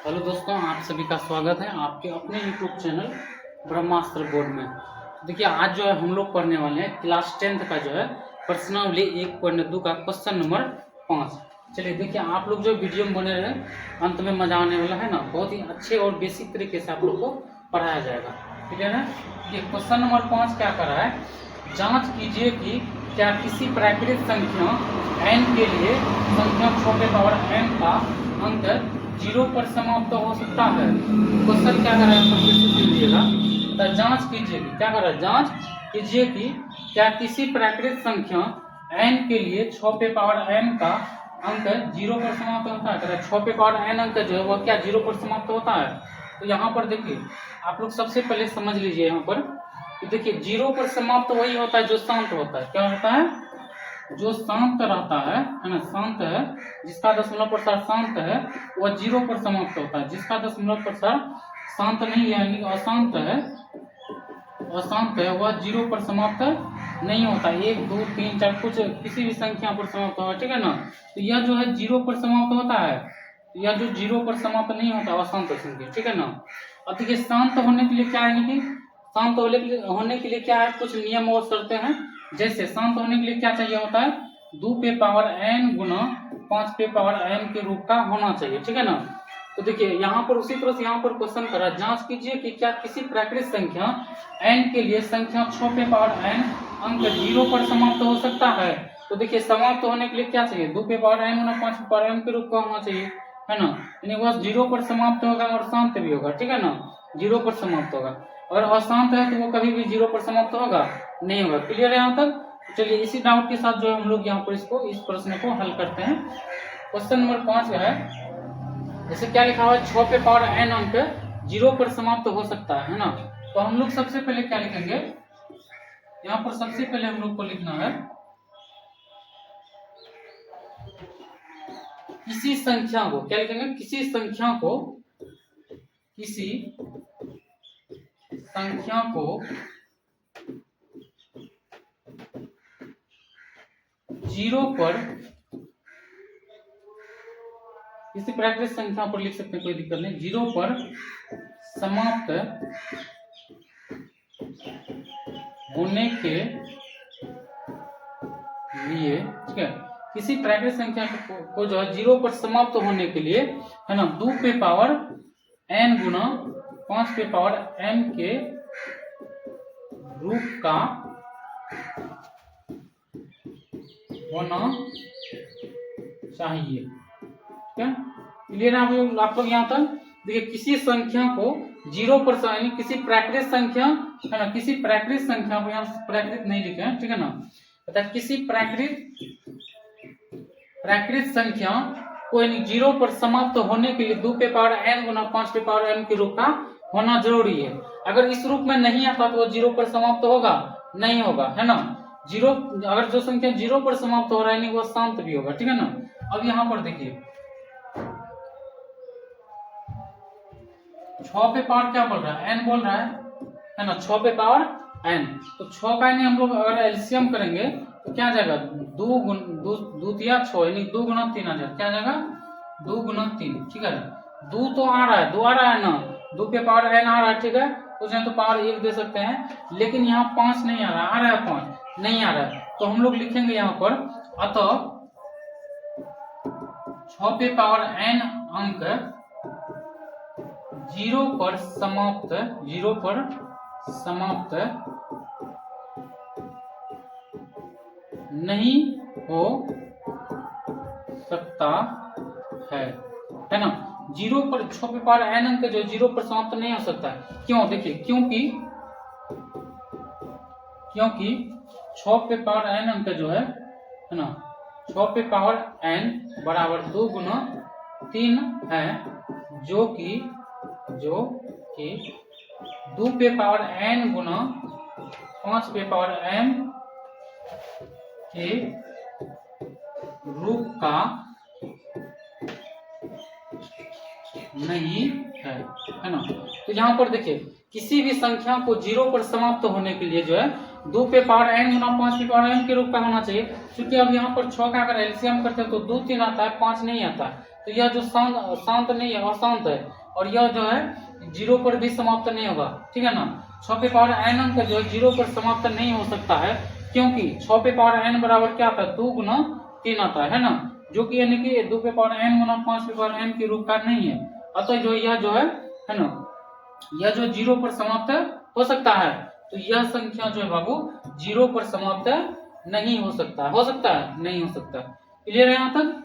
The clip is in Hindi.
हेलो दोस्तों, आप सभी का स्वागत है आपके अपने यूट्यूब चैनल ब्रह्मास्त्र बोर्ड में। देखिए, आज जो है हम लोग पढ़ने वाले हैं क्लास 10th का जो है प्रश्नावली 1.2 का क्वेश्चन नंबर 5। चलिए देखिए, आप लोग जो वीडियो में बने रहे, अंत में मजा आने वाला है ना। बहुत ही अच्छे और बेसिक तरीके से आप लोग को पढ़ाया जाएगा। क्लियर है? ये क्वेश्चन नंबर 5 क्या कर रहा है, जाँच कीजिए कि क्या किसी प्राकृतिक संख्या n के लिए संख्या छोटे पावर n का अंक 0 पर समाप्त हो सकता है। क्वेश्चन क्या कर रहा है, फिर से सुन लीजिएगा। तो जांच कीजिए कि क्या कर रहा है, जांच कीजिए कि क्या किसी प्राकृतिक संख्या n के लिए 6 पे पावर n का अंक 0 पर समाप्त होता है। 6 पे पावर n अंक जो है वह क्या 0 पर समाप्त होता है। तो यहाँ पर देखिए, आप लोग सबसे पहले समझ लीजिए यहाँ पर कि देखिए 0 पर समाप्त वही होता है जो शांत होता है। क्या होता है? जो शांत रहता है ना, शांत है, जिसका दशमलव प्रसार शांत है वह 0 पर समाप्त होता है। जिसका दशमलव प्रसार शांत नहीं है यानी अशांत है वह 0 पर समाप्त नहीं होता। 1 2 3 4 कुछ किसी भी संख्या पर समाप्त होगा, ठीक है ना। तो यह जो है 0 पर समाप्त होता है, यह जो 0 पर समाप्त नहीं होता अशांत संख्या, ठीक है ना। अब देखिए, शांत होने के लिए क्या है कि शांत होने के लिए क्या है, कुछ नियम और शर्तें हैं। जैसे शांत होने के लिए क्या चाहिए होता है, 2 पे पावर n गुना 5 पे पावर n के रूप का होना चाहिए, ठीक है ना। तो देखिए यहाँ पर उसी तरह से यहाँ पर क्वेश्चन करा, जांच कीजिए कि क्या किसी प्राकृतिक संख्या n के लिए संख्या 6 पे पावर n अंक 0 पर समाप्त हो सकता है। तो देखिए, समाप्त होने के लिए क्या चाहिए, 2 पे पावर n गुना 5 पे पावर n के रूप का होना चाहिए, है ना। यानी वह 0 पर समाप्त होगा और शांत भी होगा, ठीक है ना। 0 पर समाप्त होगा। अगर अशांत है तो वो कभी भी 0 पर समाप्त होगा नहीं होगा। क्लियर है यहाँ तक? चलिए इसी डाउट के साथ जो है हम लोग यहाँ पर इस प्रश्न को हल करते हैं। क्वेश्चन नंबर 5 जो है, जैसे क्या लिखा हुआ है, 6 पे पावर n अंक 0 पर समाप्त हो सकता है ना। तो हम लोग सबसे पहले क्या लिखेंगे, यहाँ पर सबसे पहले हम लोग को लिखना है किसी संख्या को, क्या लिखेंगे, किसी संख्या को 0 पर, किसी प्राकृतिक संख्या पर लिख सकते हैं, कोई दिक्कत नहीं, 0 पर समाप्त होने के लिए, ठीक है, किसी प्राकृतिक संख्या को जो है 0 पर समाप्त होने के लिए, है ना, 2 पे पावर n गुना 5 पे पावर m के रूप का होना चाहिए, ठीक है। क्लियर है आप लोग यहाँ तक? देखिए, किसी संख्या को 0 पर, यानी किसी प्राकृतिक संख्या, है ना, किसी प्राकृतिक संख्या को, यहाँ प्राकृतिक नहीं लिखे हैं, ठीक है ना, अर्थात किसी प्राकृतिक संख्या को 0 पर समाप्त होने के लिए 2 पे पावर n गुना 5 पे पावर m के रूप का होना जरूरी है। अगर इस रूप में नहीं आता तो वो 0 पर समाप्त होगा नहीं होगा, है ना। 0, अगर जो संख्या 0 पर समाप्त हो रहा है नहीं वो शांत भी होगा, ठीक है ना। अब यहाँ पर देखिए 6 पे पावर क्या बोल रहा है, n बोल रहा है ना, 6 पे पावर n। तो 6 का नहीं हम लोग अगर एलसीएम करेंगे तो क्या जाएगा, 2 तिया 6 यानी 2 गुना 3 आ जाएगा। क्या जाएगा, 2 गुना 3, ठीक है। 2 तो आ रहा है, 2 आ रहा है ना, 2 पे पावर n आ रहा है, ठीक है। तो चाहे तो पावर 1 दे सकते हैं, लेकिन यहाँ 5 नहीं आ रहा, आ रहा है 5 नहीं आ रहा है। तो हम लोग लिखेंगे यहाँ पर, अतः 6 पे पावर n अंक 0 पर समाप्त नहीं हो सकता है ना। 0 पर 6 पे पावर n अंक जो 0 पर समाप्त नहीं हो सकता है। क्यों? देखिए, क्योंकि 6 पे पावर n अंक जो है ना, 6 पे पावर n बराबर 2 गुना 3 है, जो कि 2 पे पावर n गुना 5 पे पावर m के रूप का नहीं है ना। तो यहाँ पर देखिए, किसी भी संख्या को 0 पर समाप्त होने के लिए जो है 2 पे पावर n गुना 5 पे पावर m के रूप का होना चाहिए। क्योंकि अब यहाँ पर 6 का अगर एलसीएम करते हैं तो 2 3 आता है, 5 नहीं आता है। तो यह जो शांत नहीं है, अशांत है, और यह जो है 0 पर भी समाप्त नहीं होगा, ठीक है ना। 6 पे पावर n अंक जो है 0 पर समाप्त नहीं हो सकता है, क्योंकि 6 पे पावर n बराबर क्या आता है, 2 गुना 3 आता है ना, जो कि यानी कि 2 पे पावर n गुना 5 पे पावर n के रूप का नहीं है। अतः जो यह जो है ना, यह जो 0 पर समाप्त हो सकता है, तो यह संख्या जो है बाबू 0 पर समाप्त नहीं हो सकता है, नहीं हो सकता। क्लियर है यहाँ तक।